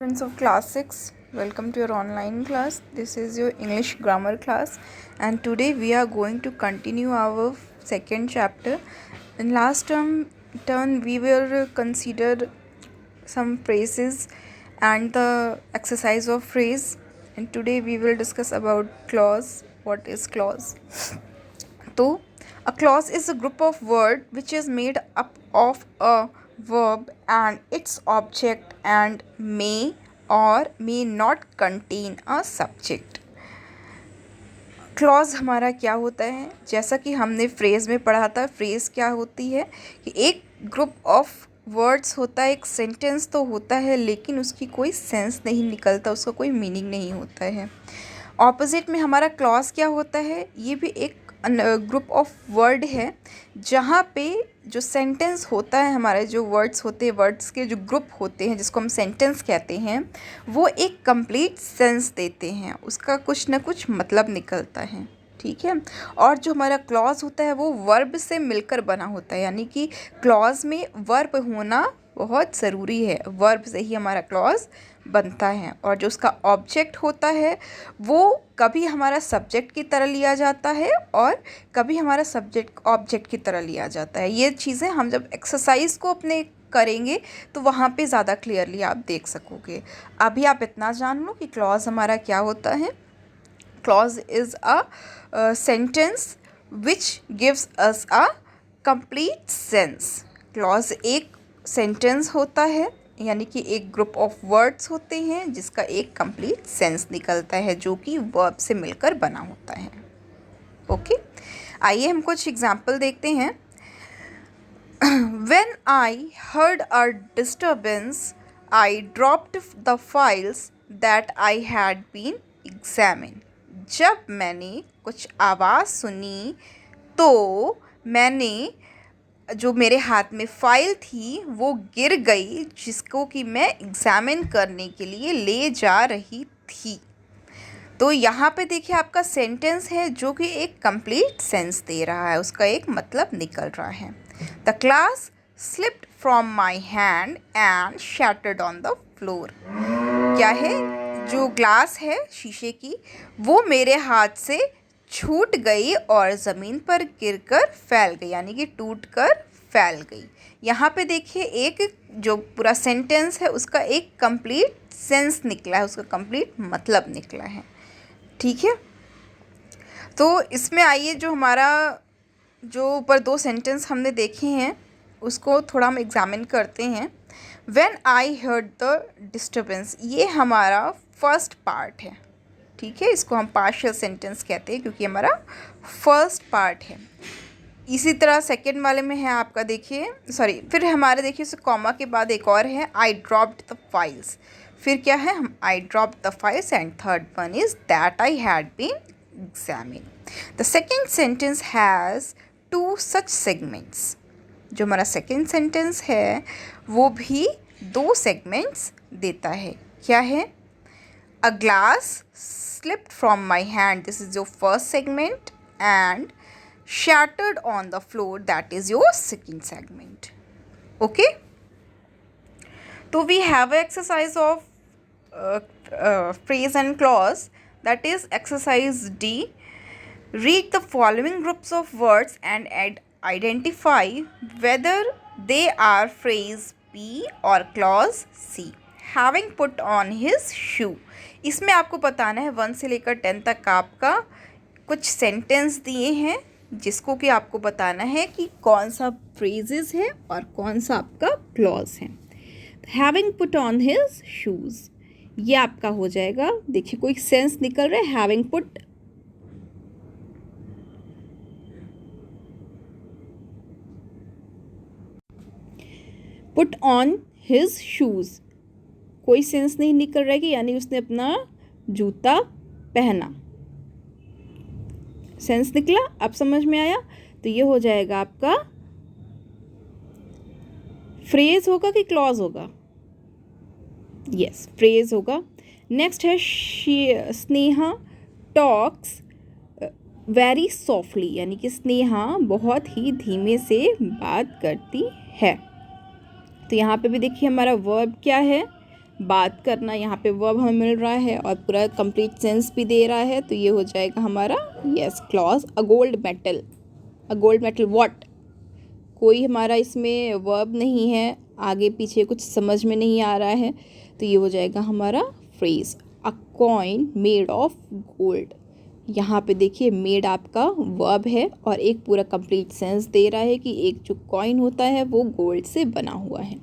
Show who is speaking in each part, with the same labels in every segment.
Speaker 1: Friends of class 6, welcome to your online class. This is your English grammar class, and today we are going to continue our second chapter. In last turn we will consider some phrases and the exercise of phrase, and today we will discuss about clause. What is clause? So, a clause is a group of words which is made up of a verb and its object and may or may not contain a subject. Clause हमारा क्या होता है? जैसा कि हमने phrase में पढ़ा था, फ्रेज़ क्या होती है कि एक ग्रुप ऑफ वर्ड्स होता है, एक सेंटेंस तो होता है लेकिन उसकी कोई सेंस नहीं निकलता, उसका कोई मीनिंग नहीं होता है। ऑपोजिट में हमारा क्लॉज क्या होता है? ये भी एक ग्रुप ऑफ वर्ड है जहाँ पे जो सेंटेंस होता है, हमारे जो वर्ड्स होते हैं, वर्ड्स के जो ग्रुप होते हैं जिसको हम सेंटेंस कहते हैं, वो एक कंप्लीट सेंस देते हैं, उसका कुछ ना कुछ मतलब निकलता है। ठीक है। और जो हमारा क्लॉज होता है वो वर्ब से मिलकर बना होता है, यानी कि क्लॉज में वर्ब होना बहुत ज़रूरी है, वर्ब से ही हमारा क्लॉज बनता है। और जो उसका ऑब्जेक्ट होता है वो कभी हमारा सब्जेक्ट की तरह लिया जाता है और कभी हमारा सब्जेक्ट ऑब्जेक्ट की तरह लिया जाता है। ये चीज़ें हम जब एक्सरसाइज को अपने करेंगे तो वहाँ पे ज़्यादा क्लियरली आप देख सकोगे। अभी आप इतना जान लो कि क्लॉज हमारा क्या होता है। Clause is a sentence which gives us a complete sense. Clause एक सेंटेंस होता है, यानी कि एक ग्रुप ऑफ वर्ड्स होते हैं जिसका एक कंप्लीट सेंस निकलता है, जो कि वर्ब से मिलकर बना होता है। ओके, आइए हम कुछ एग्जाम्पल देखते हैं। When I heard a disturbance, I dropped the files that I had been examined. जब मैंने कुछ आवाज़ सुनी तो मैंने जो मेरे हाथ में फ़ाइल थी वो गिर गई, जिसको कि मैं एग्ज़ामिन करने के लिए ले जा रही थी। तो यहाँ पे देखिए आपका सेंटेंस है जो कि एक कंप्लीट सेंस दे रहा है, उसका एक मतलब निकल रहा है। The glass slipped from my hand and shattered on the floor. क्या है? जो ग्लास है शीशे की, वो मेरे हाथ से छूट गई और ज़मीन पर गिरकर फैल गई, यानी कि टूट कर फैल गई। यहाँ पे देखिए एक जो पूरा सेंटेंस है उसका एक कंप्लीट सेंस निकला है, उसका कंप्लीट मतलब निकला है। ठीक है। तो इसमें आइए जो हमारा जो ऊपर दो सेंटेंस हमने देखे हैं उसको थोड़ा हम एग्जामिन करते हैं। When I heard the disturbance, ये हमारा फर्स्ट पार्ट है। ठीक है, इसको हम पार्शियल सेंटेंस कहते हैं क्योंकि हमारा फर्स्ट पार्ट है। इसी तरह सेकंड वाले में है आपका, देखिए सॉरी, फिर हमारे देखिए उस कॉमा के बाद एक और है आई ड्रॉप्ड द फाइल्स। फिर क्या है? हम I dropped the files and third one is that I had been examine. The second sentence has two such segments. जो हमारा सेकेंड सेंटेंस है वो भी दो सेगमेंट्स देता है। क्या है? A glass slipped from my hand. This is your first segment, and shattered on the floor. That is your second segment. Okay. So we have an exercise of phrase and clause. That is exercise D. Read the following groups of words and identify whether they are phrase B or clause C. Having put on his shoe. इसमें आपको बताना है 1 से लेकर 10 तक आपका कुछ sentence दिए हैं जिसको कि आपको बताना है कि कौन सा फ्रेजेस है और कौन सा आपका क्लॉज है। Having put on his shoes, ये आपका हो जाएगा। देखिए कोई सेंस निकल रहा है। Having put on his shoes, कोई सेंस नहीं निकल रहा है कि यानी उसने अपना जूता पहना। सेंस निकला? अब समझ में आया? तो ये हो जाएगा आपका फ्रेज होगा कि क्लॉज होगा? यस, फ्रेज होगा। नेक्स्ट है स्नेहा टॉक्स वेरी सॉफ्टली, यानी कि स्नेहा बहुत ही धीमे से बात करती है। तो यहाँ पे भी देखिए हमारा वर्ब क्या है?
Speaker 2: बात करना, यहाँ पे वर्ब हमें मिल रहा है और पूरा कंप्लीट सेंस भी दे रहा है, तो ये हो जाएगा हमारा yes clause. A gold metal what, कोई हमारा इसमें वर्ब नहीं है, आगे पीछे कुछ समझ में नहीं आ रहा है, तो ये हो जाएगा हमारा phrase. A coin made of gold, यहाँ पे देखिए मेड आपका वर्ब है और एक पूरा कंप्लीट सेंस दे रहा है कि एक जो कॉइन होता है वो गोल्ड से बना हुआ है,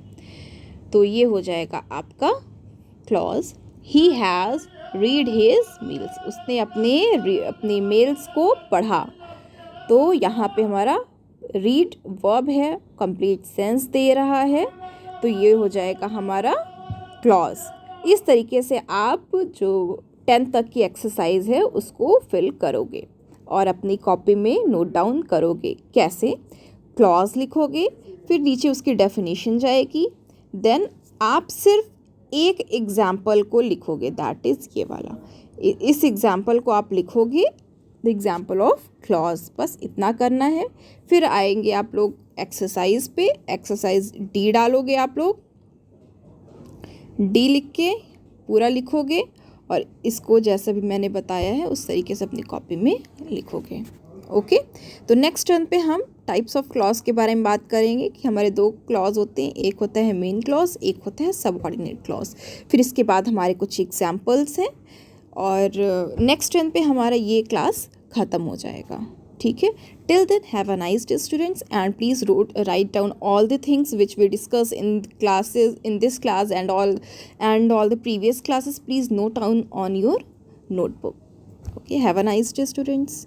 Speaker 2: तो ये हो जाएगा आपका clause. He has read his mails, उसने अपने मेल्स को पढ़ा, तो यहाँ पे हमारा रीड वर्ब है, कंप्लीट सेंस दे रहा है, तो ये हो जाएगा हमारा क्लॉज। इस तरीके से आप जो 10th तक की एक्सरसाइज है उसको फिल करोगे और अपनी कॉपी में नोट डाउन करोगे। कैसे? क्लॉज लिखोगे, फिर नीचे उसकी डेफिनेशन जाएगी, देन आप सिर्फ एक एग्जाम्पल को लिखोगे, दैट इज़ ये वाला, इस एग्जाम्पल को आप लिखोगे, द एग्जाम्पल ऑफ क्लॉज, बस इतना करना है। फिर आएंगे आप लोग एक्सरसाइज पे, एक्सरसाइज डी डालोगे, आप लोग डी लिख के पूरा लिखोगे और इसको जैसा भी मैंने बताया है उस तरीके से अपनी कॉपी में लिखोगे। ओके, तो नेक्स्ट टर्न पे हम टाइप्स ऑफ क्लॉज के बारे में बात करेंगे कि हमारे दो क्लॉज होते हैं, एक होता है मेन क्लॉज, एक होता है सबऑर्डिनेट क्लॉज। फिर इसके बाद हमारे कुछ एग्जाम्पल्स हैं और नेक्स्ट टर्न पे हमारा ये क्लास ख़त्म हो जाएगा। ठीक है, till then have a nice day students and please write down all the things which we discuss in classes, in this class and all the previous classes. Please note down on your notebook. Okay, have a nice day students.